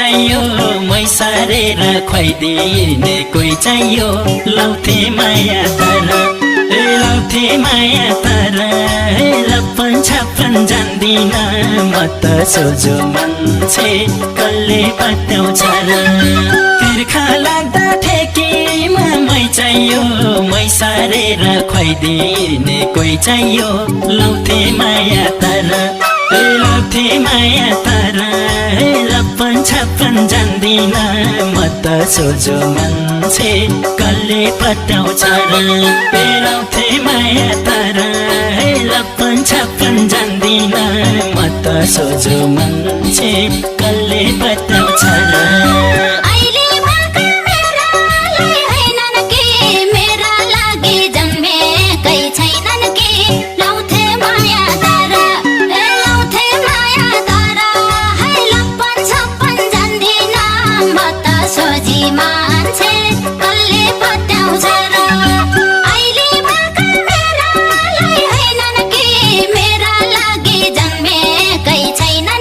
चाहियो मै सारेर खुवाइदिने कोही चाहियो लाउँथे माया तर लाउँथे माया तर लप्पन छप्पन जान्दिन म त सोझो मान्छे कसले पत्याउँछ र तिर्खा लाग्दा ठेकीमा मै चाहियो मै सारेर खुवाइदिने कोही चाहियो लाउँथे माया तर लाउँथे माया तर लप्पन छप्पन जान्दिन म त सोझो मान्छे कसले पत्याउँछ र लाउँथे माया तर लप्पन छप्पन जान्दिन म त सोझो मान्छे कसले पत्याउँछ र छैन